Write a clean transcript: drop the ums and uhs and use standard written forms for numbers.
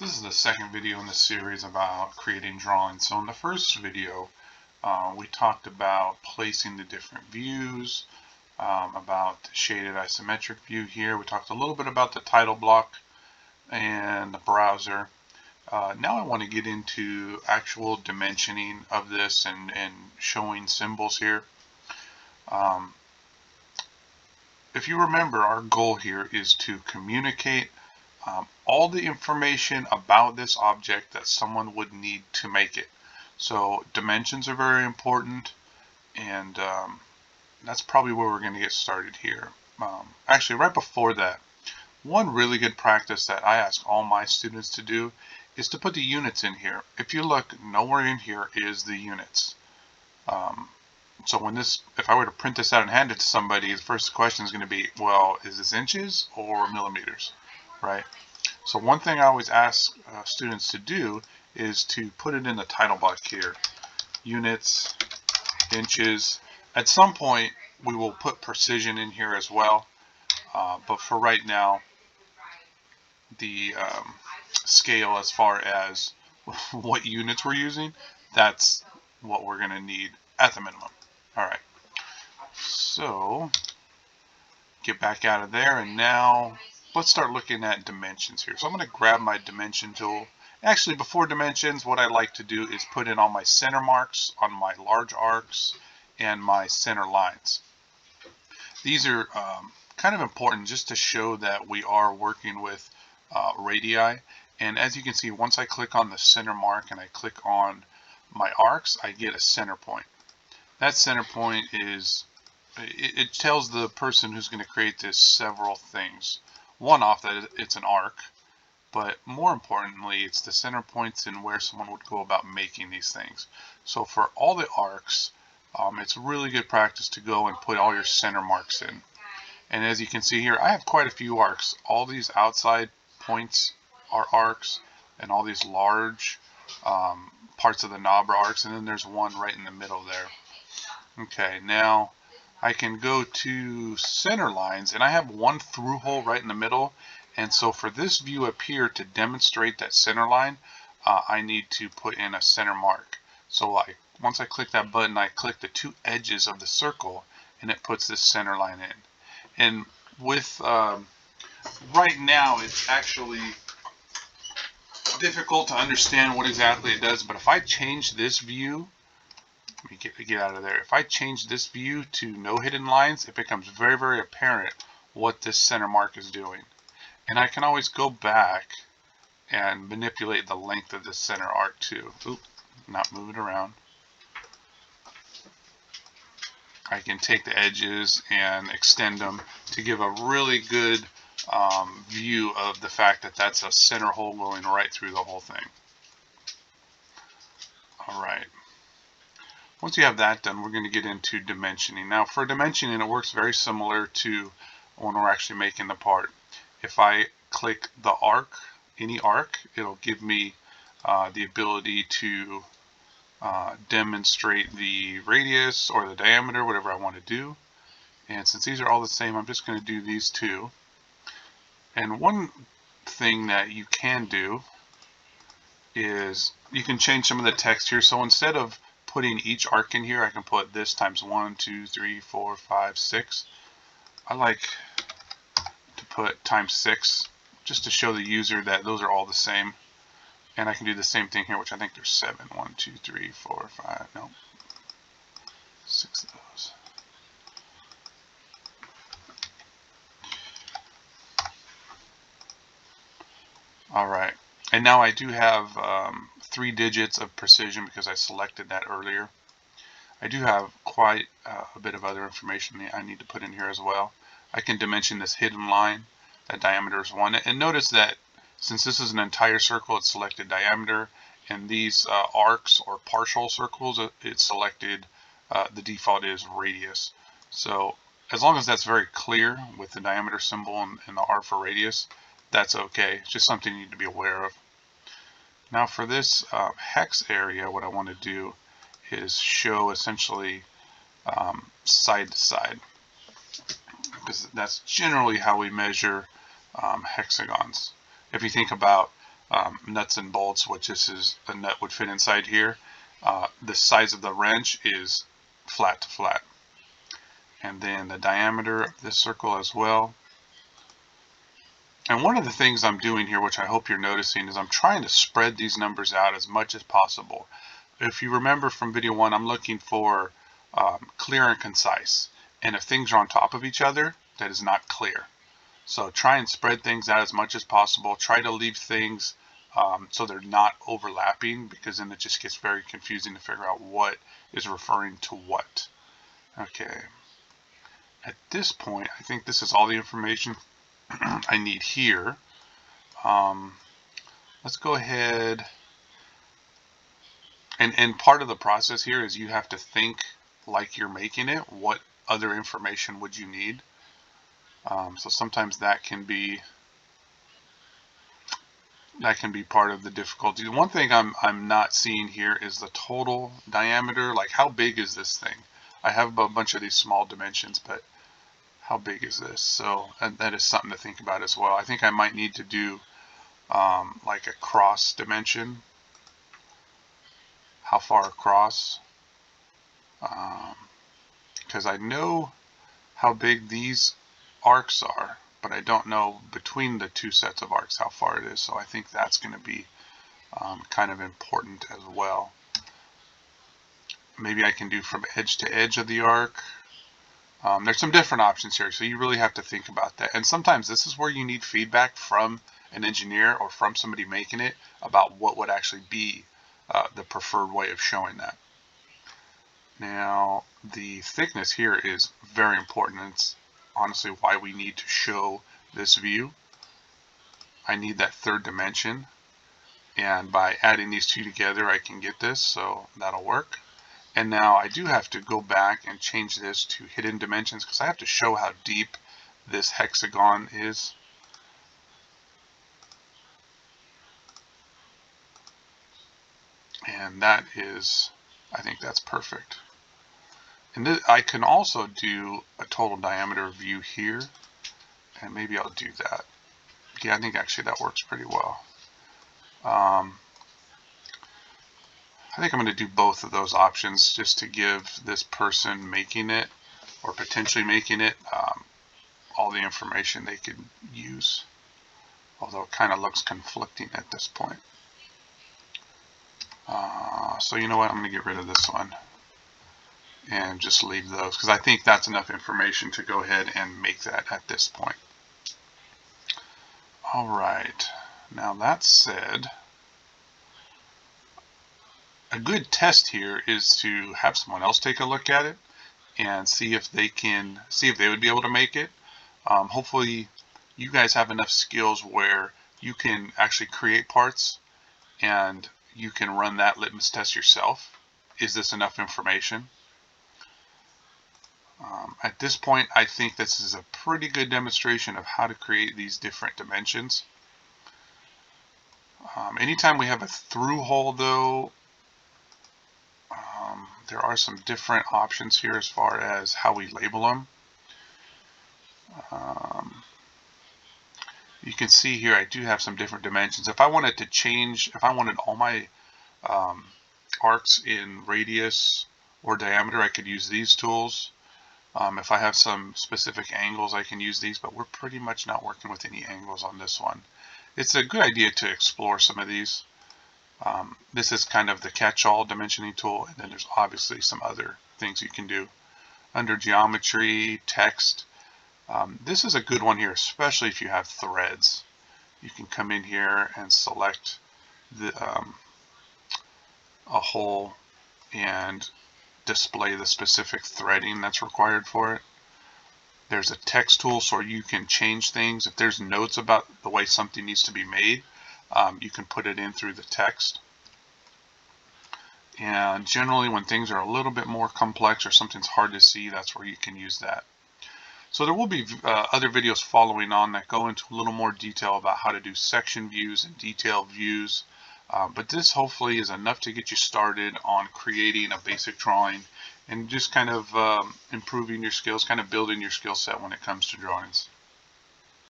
This is the second video in the series about creating drawings. So in the first video, we talked about placing the different views, about the shaded isometric view here. We talked a little bit about the title block and the browser. Now I want to get into actual dimensioning of this and showing symbols here. If you remember, our goal here is to communicate all the information about this object that someone would need to make it. So dimensions are very important, and that's probably where we're going to get started here. Actually, right before that, one really good practice that I ask all my students to do is to put the units in here. If you look, nowhere in here is the units. So if I were to print this out and hand it to somebody, the first question is going to be, well, is this inches or millimeters, right? So one thing I always ask students to do is to put it in the title block here. Units, inches. At some point, we will put precision in here as well. But for right now, the scale as far as what units we're using, that's what we're going to need at the minimum. All right. So get back out of there, and now let's start looking at dimensions here. So I'm going to grab my dimension tool. Actually, before dimensions, what I like to do is put in all my center marks on my large arcs and my center lines. These are kind of important just to show that we are working with radii. And as you can see, once I click on the center mark and I click on my arcs, I get a center point. That center point is it tells the person who's going to create this several things. One off that it's an arc, but more importantly, it's the center points and where someone would go about making these things. So for all the arcs, it's really good practice to go and put all your center marks in. And as you can see here, I have quite a few arcs. All these outside points are arcs, and all these large parts of the knob are arcs, and then there's one right in the middle there. Okay, now I can go to center lines, and I have one through hole right in the middle. And so for this view up here, to demonstrate that center line, I need to put in a center mark. So once I click that button, I click the two edges of the circle, and it puts this center line in. And with right now, it's actually difficult to understand what exactly it does. But if I change this view, let me get out of there. If I change this view to no hidden lines, it becomes very, very apparent what this center mark is doing. And I can always go back and manipulate the length of this center arc too. Oop, not move it around. I can take the edges and extend them to give a really good view of the fact that that's a center hole going right through the whole thing. All right. Once you have that done, we're going to get into dimensioning. Now for dimensioning, it works very similar to when we're actually making the part. If I click the arc, any arc, it'll give me the ability to demonstrate the radius or the diameter, whatever I want to do. And since these are all the same, I'm just going to do these two. And one thing that you can do is you can change some of the text here. So instead of putting each arc in here, I can put this times 1, 2, 3, 4, 5, 6. I like to put times 6 just to show the user that those are all the same. And I can do the same thing here, which I think there's 7. 1, 2, 3, 4, 5. No, 6 of those. All right. And now I do have 3 digits of precision because I selected that earlier. I do have quite a bit of other information that I need to put in here as well. I can dimension this hidden line. That diameter is 1. And notice that since this is an entire circle, it's selected diameter. And these arcs or partial circles, it's selected, the default is radius. So as long as that's very clear with the diameter symbol and the R for radius, that's okay. It's just something you need to be aware of. Now for this hex area, what I want to do is show essentially side to side, because that's generally how we measure hexagons. If you think about nuts and bolts, which this is a nut would fit inside here. The size of the wrench is flat to flat. And then the diameter of this circle as well. And one of the things I'm doing here, which I hope you're noticing, is I'm trying to spread these numbers out as much as possible. If you remember from video 1, I'm looking for clear and concise. And if things are on top of each other, that is not clear. So try and spread things out as much as possible. Try to leave things so they're not overlapping, because then it just gets very confusing to figure out what is referring to what. Okay. At this point, I think this is all the information I need here. Let's go ahead. And part of the process here is you have to think like you're making it. What other information would you need? So sometimes that can be part of the difficulty. The one thing I'm not seeing here is the total diameter. Like, how big is this thing? I have a bunch of these small dimensions, but how big is this? So that is something to think about as well. I think I might need to do like a cross dimension. How far across? Because I know how big these arcs are, but I don't know between the two sets of arcs how far it is. So I think that's going to be kind of important as well. Maybe I can do from edge to edge of the arc. There's some different options here, so you really have to think about that. And sometimes this is where you need feedback from an engineer or from somebody making it about what would actually be the preferred way of showing that. Now, the thickness here is very important. It's honestly why we need to show this view. I need that third dimension, and by adding these two together I can get this, so that'll work. And now I do have to go back and change this to hidden dimensions, because I have to show how deep this hexagon is. And that is, I think that's perfect. And I can also do a total diameter view here, and maybe I'll do that. Yeah, I think actually that works pretty well. I think I'm going to do both of those options just to give this person making it, or potentially making it, all the information they could use. Although it kind of looks conflicting at this point. So you know what, I'm going to get rid of this one and just leave those, because I think that's enough information to go ahead and make that at this point. Alright, now that said, a good test here is to have someone else take a look at it and see if they would be able to make it. Hopefully you guys have enough skills where you can actually create parts and you can run that litmus test yourself. Is this enough information? At this point, I think this is a pretty good demonstration of how to create these different dimensions. Anytime we have a through hole though, there are some different options here as far as how we label them. You can see here I do have some different dimensions. If I wanted to change, if I wanted all my arcs in radius or diameter, I could use these tools. If I have some specific angles, I can use these, but we're pretty much not working with any angles on this one. It's a good idea to explore some of these. This is kind of the catch-all dimensioning tool, and then there's obviously some other things you can do. Under geometry, text, this is a good one here, especially if you have threads. You can come in here and select a hole and display the specific threading that's required for it. There's a text tool, so you can change things. If there's notes about the way something needs to be made, you can put it in through the text. And generally when things are a little bit more complex or something's hard to see, that's where you can use that. So there will be other videos following on that go into a little more detail about how to do section views and detailed views. But this hopefully is enough to get you started on creating a basic drawing and just kind of improving your skills, kind of building your skill set when it comes to drawings.